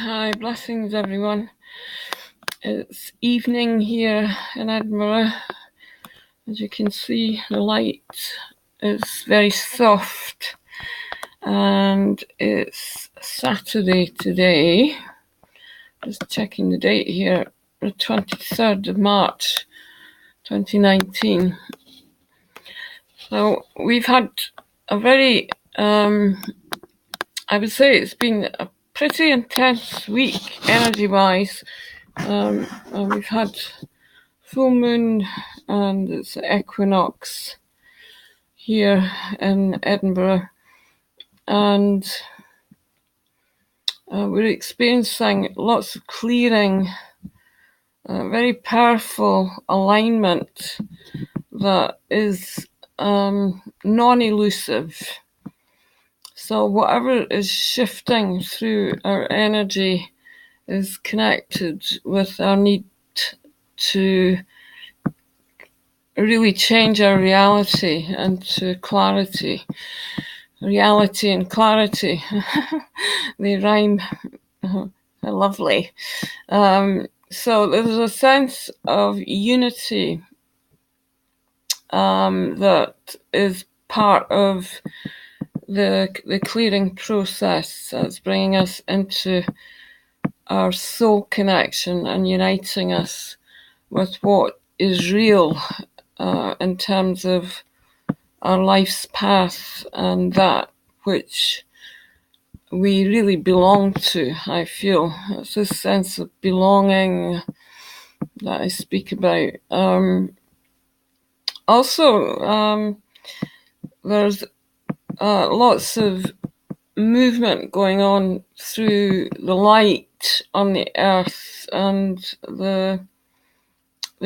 Hi, blessings everyone. It's evening here in Edinburgh. As you can see, the light is very soft and it's Saturday today. Just checking the date here, the 23rd of March 2019. So we've had a very, I would say it's been a pretty intense week energy-wise. We've had full moon and it's equinox here in Edinburgh, and we're experiencing lots of clearing, very powerful alignment that is non-elusive. So whatever is shifting through our energy is connected with our need to really change our reality into clarity. Reality and clarity, they rhyme lovely. So there's a sense of unity that is part of the clearing process that's bringing us into our soul connection and uniting us with what is real in terms of our life's path and that which we really belong to. I feel it's this sense of belonging that I speak about. Also, there's lots of movement going on through the light on the earth and the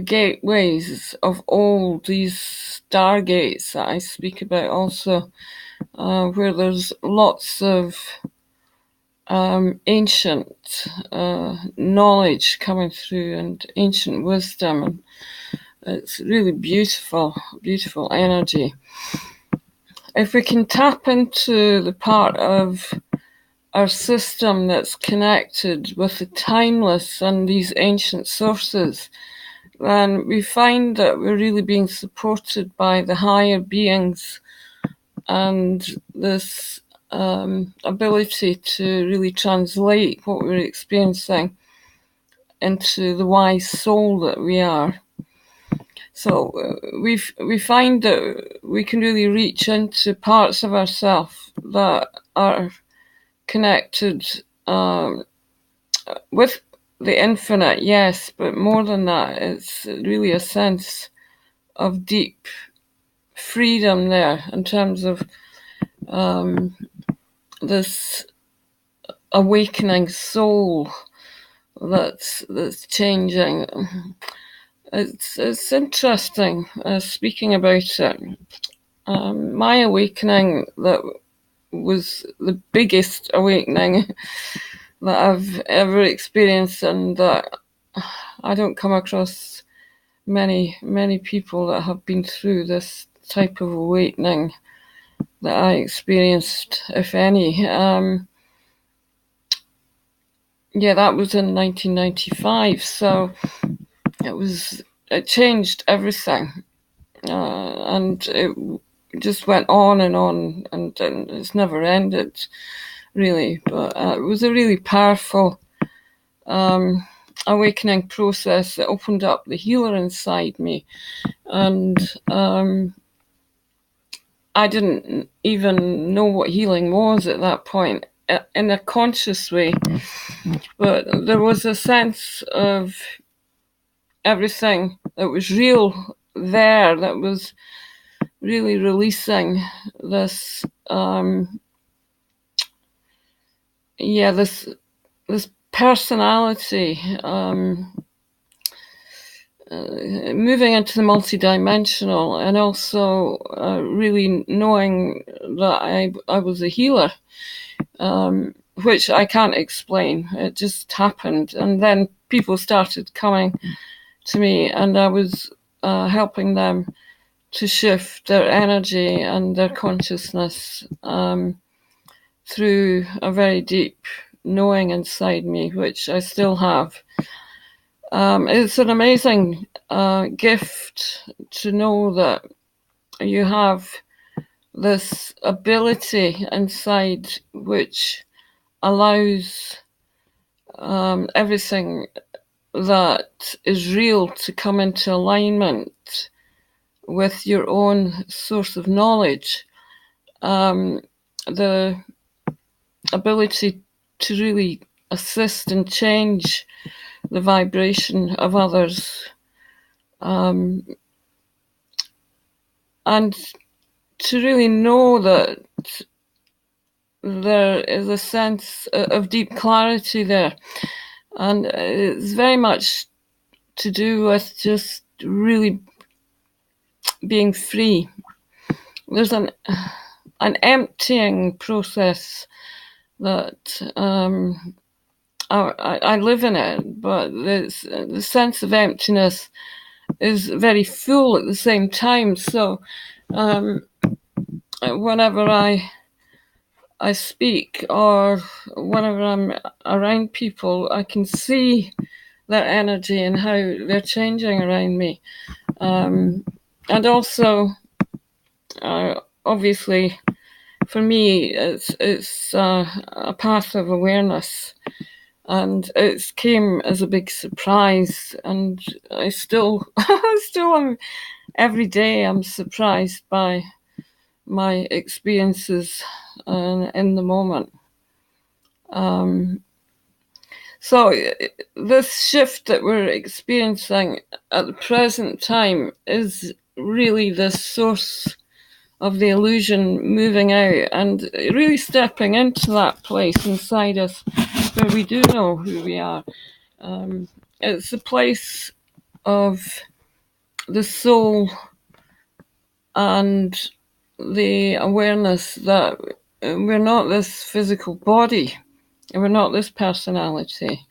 gateways of all these stargates that I speak about also, where there's lots of ancient knowledge coming through and ancient wisdom, and it's really beautiful energy. If we can tap into the part of our system that's connected with the timeless and these ancient sources, then we find that we're really being supported by the higher beings and this ability to really translate what we're experiencing into the wise soul that we are. So we find that we can really reach into parts of ourselves that are connected with the infinite, yes, but more than that, it's really a sense of deep freedom there in terms of this awakening soul that's changing. It's interesting speaking about it. My awakening, that was the biggest awakening that I've ever experienced, and that I don't come across many people that have been through this type of awakening that I experienced, if any. That was in 1995, so it changed everything, and it just went on and it's never ended, really. But it was a really powerful awakening process that opened up the healer inside me, and I didn't even know what healing was at that point in a conscious way, but there was a sense of everything that was real there, that was really releasing this this personality, moving into the multidimensional, and also really knowing that I was a healer, which I can't explain. It just happened, and then people started coming to me, and I was helping them to shift their energy and their consciousness through a very deep knowing inside me, which I still have. It's an amazing gift to know that you have this ability inside which allows everything that is real to come into alignment with your own source of knowledge. The ability to really assist and change the vibration of others, and to really know that there is a sense of deep clarity there. And it's very much to do with just really being free. There's an emptying process that I live in it, but the sense of emptiness is very full at the same time. So whenever I speak or whenever I'm around people, I can see their energy and how they're changing around me. And also, obviously, for me, it's a path of awareness, and it came as a big surprise. And I still am. Every day, I'm surprised by my experiences in the moment. So this shift that we're experiencing at the present time is really the source of the illusion moving out and really stepping into that place inside us where we do know who we are. It's the place of the soul and the awareness that we're not this physical body, and we're not this personality,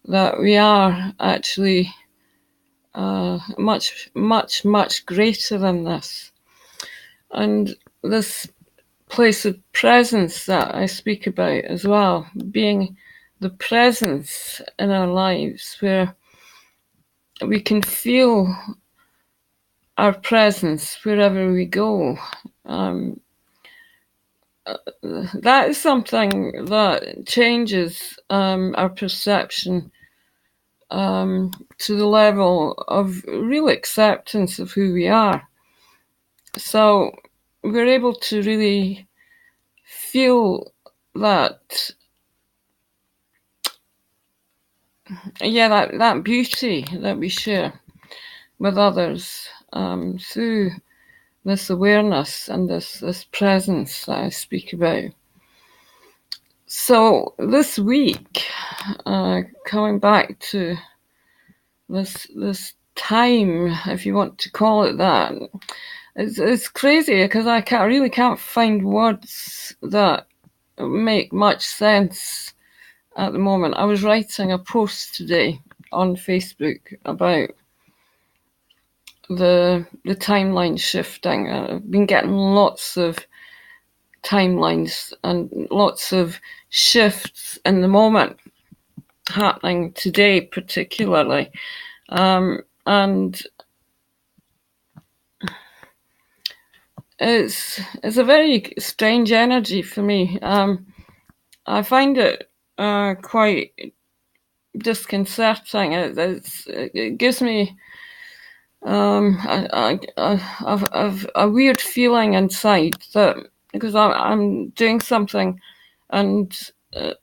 that we are actually much, much, much greater than this. And this place of presence that I speak about as well, being the presence in our lives where we can feel our presence wherever we go. That is something that changes our perception to the level of real acceptance of who we are. So we're able to really feel that, that beauty that we share with others through this awareness and this presence that I speak about. So this week, coming back to this time, if you want to call it that, it's crazy because I really can't find words that make much sense at the moment. I was writing a post today on Facebook about the timeline shifting. I've been getting lots of timelines and lots of shifts in the moment happening today particularly, and it's a very strange energy for me. I find it quite disconcerting. It gives me a weird feeling inside that because I'm doing something and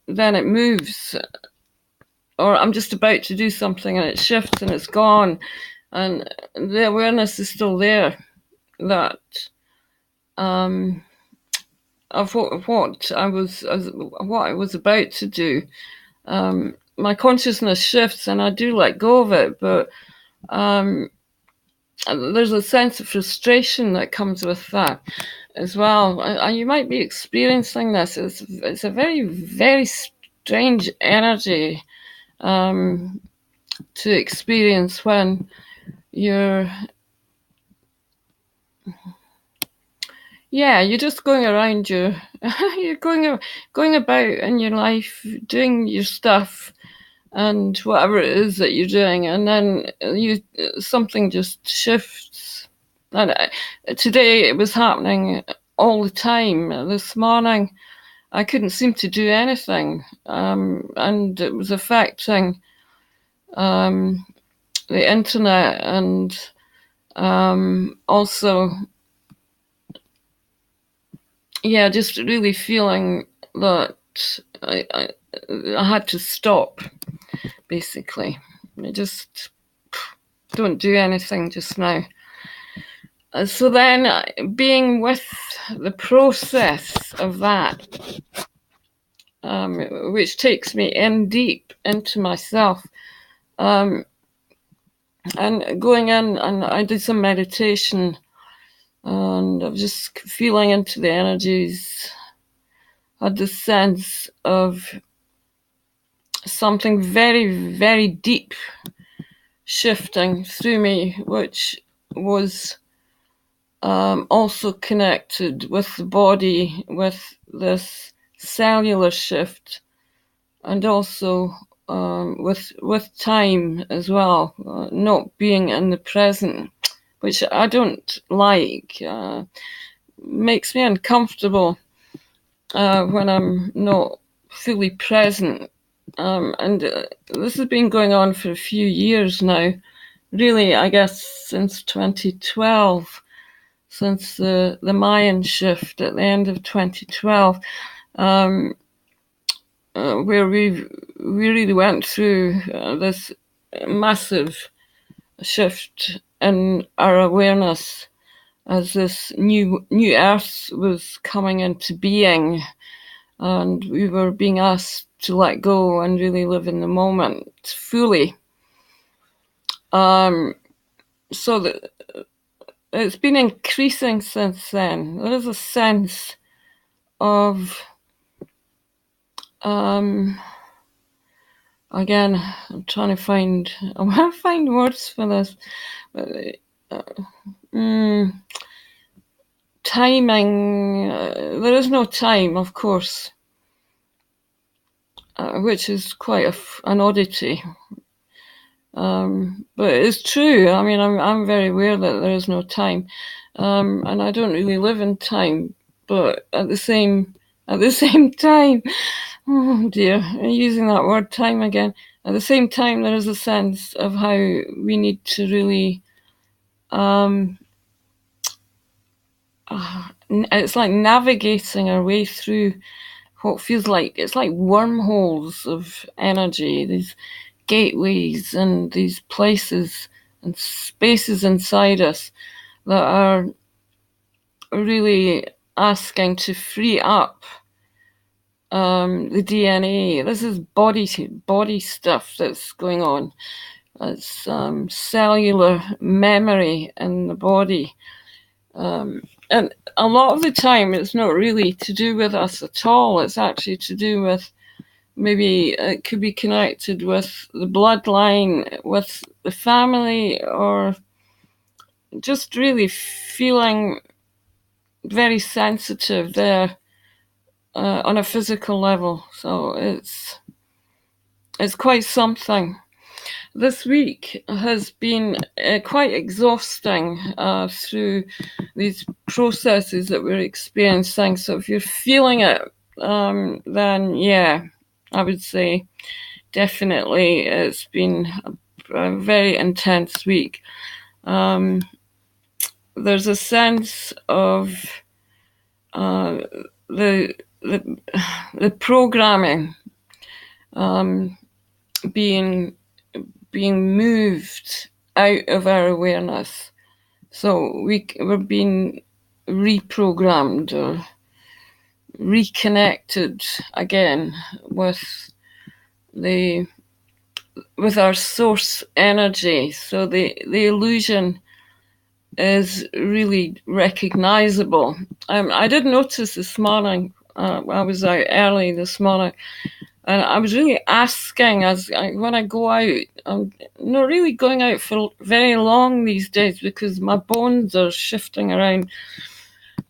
then it moves, or I'm just about to do something and it shifts and it's gone, and the awareness is still there that of what I was about to do. My consciousness shifts and I do let go of it, but there's a sense of frustration that comes with that as well. And you might be experiencing this. It's a very, very strange energy to experience when you're just going around your you're going about in your life, doing your stuff, and whatever it is that you're doing, and then something just shifts. And today it was happening all the time. This morning I couldn't seem to do anything, and it was affecting the internet, and also, yeah, just really feeling that I had to stop, basically. I just don't do anything just now. So then, being with the process of that, which takes me in deep into myself, and going in, and I did some meditation, and I was just feeling into the energies. I had this sense of something very, very deep shifting through me, which was also connected with the body, with this cellular shift, and also with time as well, not being in the present, which I don't like. Makes me uncomfortable when I'm not fully present. And this has been going on for a few years now, really, I guess since 2012, since the Mayan shift at the end of 2012, where we really went through this massive shift in our awareness as this new earth was coming into being, and we were being asked to let go and really live in the moment fully. So it's been increasing since then. There is a sense of, again, I'm trying to find words for this. Timing. There is no time, of course, which is quite an oddity. But it's true. I mean, I'm very aware that there is no time, and I don't really live in time. But at the same time, oh dear, I'm using that word time again. At the same time, there is a sense of how we need to really. It's like navigating our way through what feels like it's like wormholes of energy. These gateways and these places and spaces inside us that are really asking to free up the DNA. This is body stuff that's going on. It's cellular memory in the body. And a lot of the time it's not really to do with us at all. It's actually to do with, maybe it could be connected with the bloodline, with the family, or just really feeling very sensitive there on a physical level. So it's quite something. This week has been quite exhausting through these processes that we're experiencing. So if you're feeling it, then yeah, I would say definitely it's been a very intense week. There's a sense of the programming being moved out of our awareness. So we're being reprogrammed or reconnected again with our source energy. So the illusion is really recognizable. I did notice this morning, I was out early this morning, and I was really asking, when I go out, I'm not really going out for very long these days because my bones are shifting around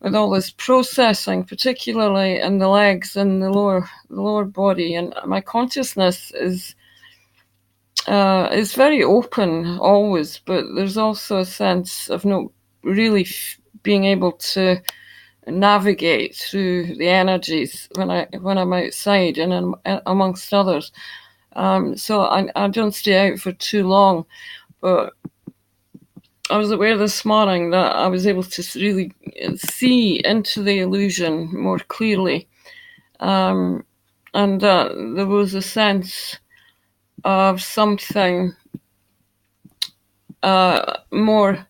with all this processing, particularly in the legs and the lower body. And my consciousness is very open always, but there's also a sense of not really being able to navigate through the energies when I'm outside and amongst others. So I don't stay out for too long, but I was aware this morning that I was able to really see into the illusion more clearly, and that there was a sense of something more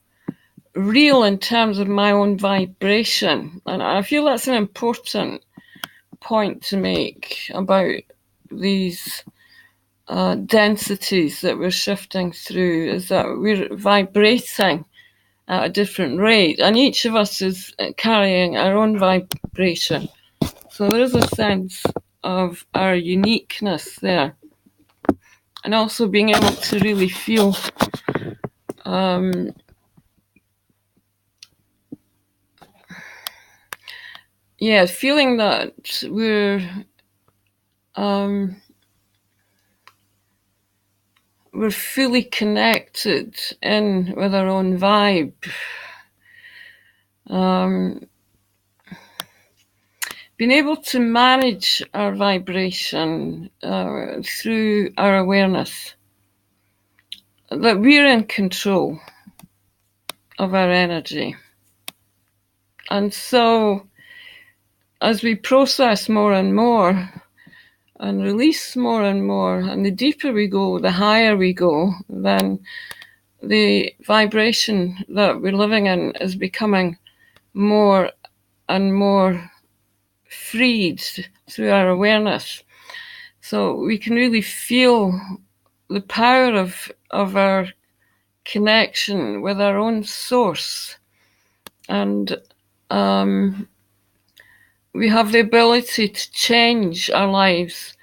real in terms of my own vibration. And I feel that's an important point to make about these densities that we're shifting through, is that we're vibrating at a different rate, and each of us is carrying our own vibration. So there is a sense of our uniqueness there, and also being able to really feel feeling that we're fully connected in with our own vibe. Being able to manage our vibration through our awareness, that we're in control of our energy. And so as we process more and more and release more and more, and the deeper we go, the higher we go, then the vibration that we're living in is becoming more and more freed through our awareness. So we can really feel the power of our connection with our own source. And we have the ability to change our lives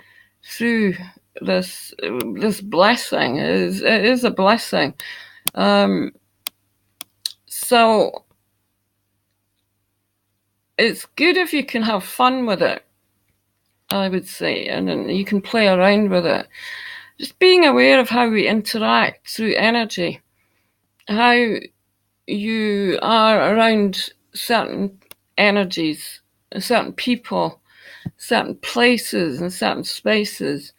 through this blessing. It is a blessing. So it's good if you can have fun with it, I would say, and you can play around with it. Just being aware of how we interact through energy, how you are around certain energies, certain people, certain places and certain spaces,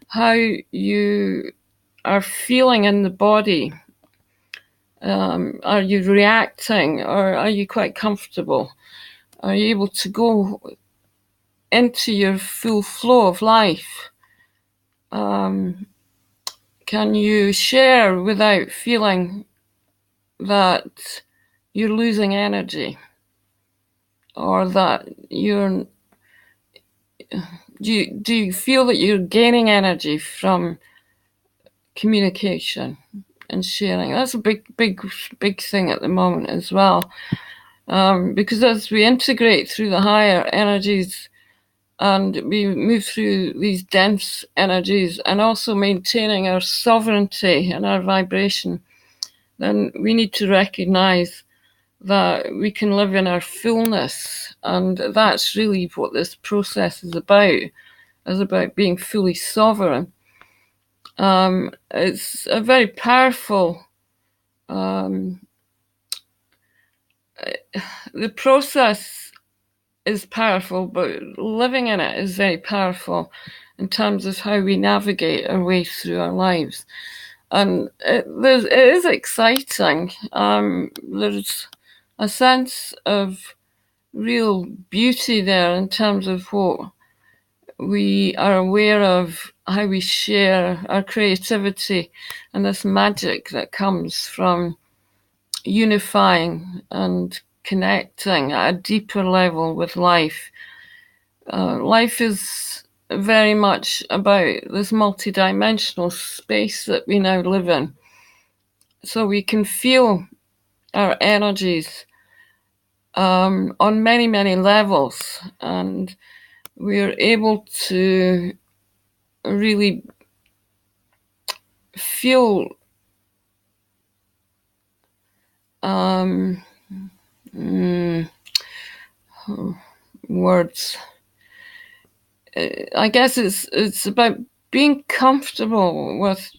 how you are feeling in the body. Are you reacting, or are you quite comfortable? Are you able to go into your full flow of life? Can you share without feeling that you're losing energy, or that do you feel that you're gaining energy from communication and sharing? That's a big thing at the moment as well, because as we integrate through the higher energies and we move through these dense energies, and also maintaining our sovereignty and our vibration, then we need to recognize that we can live in our fullness. And that's really what this process is about being fully sovereign. It's a very powerful, the process is powerful, but living in it is very powerful in terms of how we navigate our way through our lives. And it is exciting. There's a sense of real beauty there in terms of what we are aware of, how we share our creativity, and this magic that comes from unifying and connecting at a deeper level with life. Life is very much about this multidimensional space that we now live in. So we can feel our energies on many, many levels, and we're able to really feel words. I guess it's about being comfortable with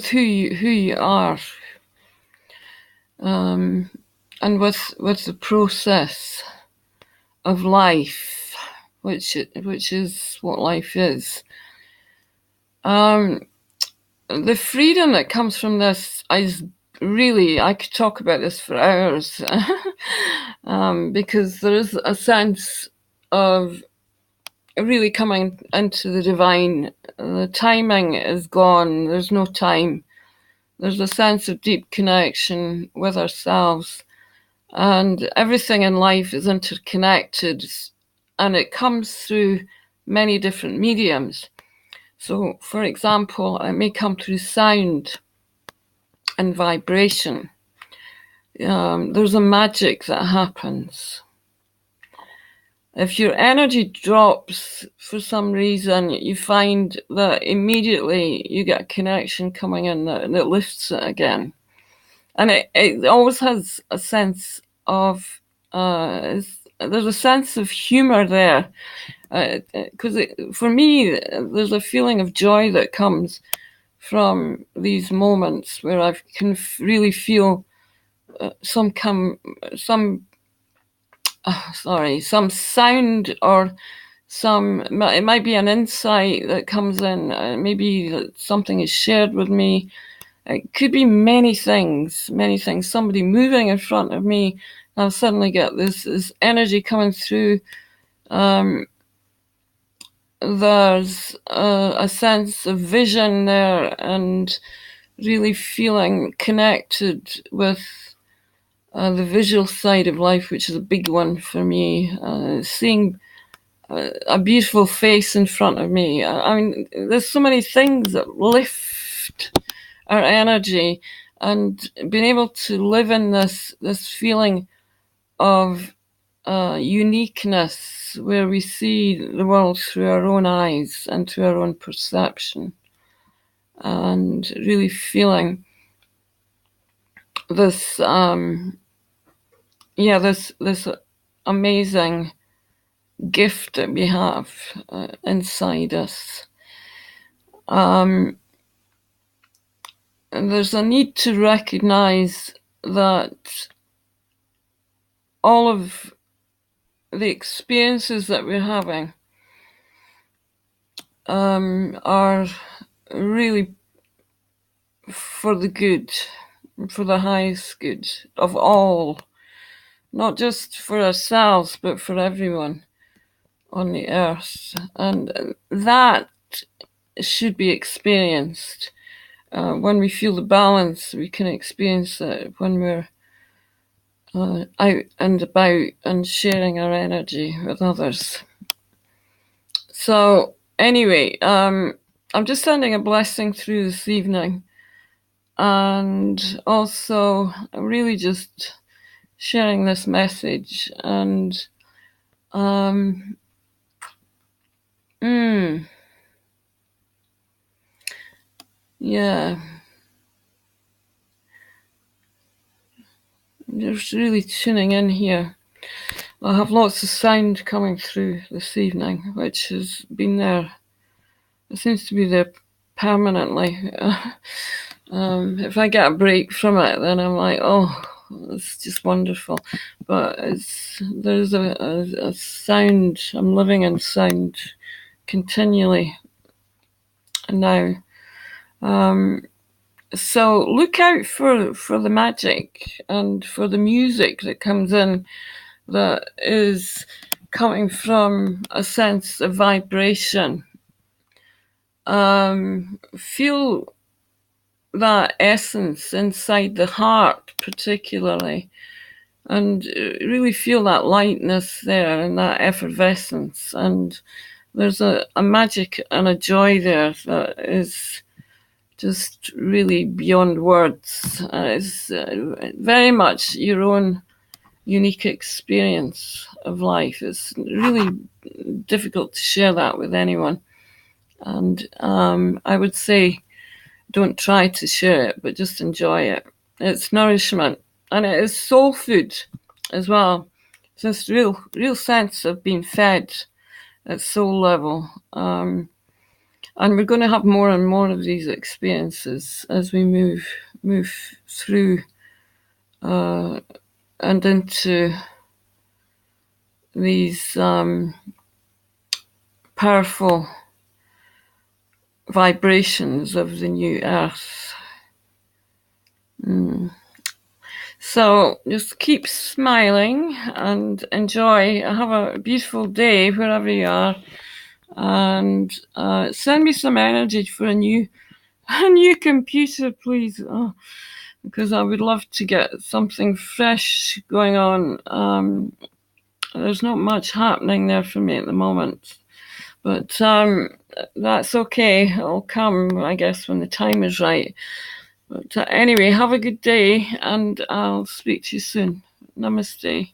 who you are, and with the process of life, which is what life is. The freedom that comes from this is really, I could talk about this for hours, because there is a sense of really coming into the divine. The timing is gone. There's no time. There's a sense of deep connection with ourselves, and everything in life is interconnected, and it comes through many different mediums. So, for example, it may come through sound and vibration. There's a magic that happens. If your energy drops for some reason, you find that immediately you get a connection coming in that lifts it again. And it always has a sense of, there's a sense of humor there. Because for me, there's a feeling of joy that comes from these moments where I can really feel some sound, or it might be an insight that comes in. Maybe that something is shared with me. It could be many things. Somebody moving in front of me, I'll suddenly get this energy coming through. There's a sense of vision there, and really feeling connected with the visual side of life, which is a big one for me. Seeing a beautiful face in front of me. I mean, there's so many things that lift our energy, and being able to live in this feeling of uniqueness, where we see the world through our own eyes and through our own perception, and really feeling this this amazing gift that we have inside us. And there's a need to recognize that all of the experiences that we're having are really for the good, for the highest good of all, not just for ourselves, but for everyone on the earth. And that should be experienced. When we feel the balance, we can experience it when we're out and about and sharing our energy with others. So anyway, I'm just sending a blessing through this evening, and also really just sharing this message. And yeah, just really tuning in here. I have lots of sound coming through this evening, which has been there. It seems to be there permanently. If I get a break from it, then I'm like, oh, it's just wonderful. But there's a sound. I'm living in sound continually now. So look out for the magic and for the music that comes in, that is coming from a sense of vibration. Feel that essence inside the heart particularly, and really feel that lightness there and that effervescence. And there's a magic and a joy there that is just really beyond words. It's very much your own unique experience of life. It's really difficult to share that with anyone. And I would say, don't try to share it, but just enjoy it. It's nourishment, and it is soul food as well. It's this real sense of being fed at soul level. And we're going to have more and more of these experiences as we move through and into these powerful vibrations of the new earth. So just keep smiling and enjoy. Have a beautiful day wherever you are, and send me some energy for a new computer, please, because I would love to get something fresh going on. There's not much happening there for me at the moment, but that's okay. It'll come, I guess, when the time is right. But anyway, have a good day, and I'll speak to you soon. Namaste.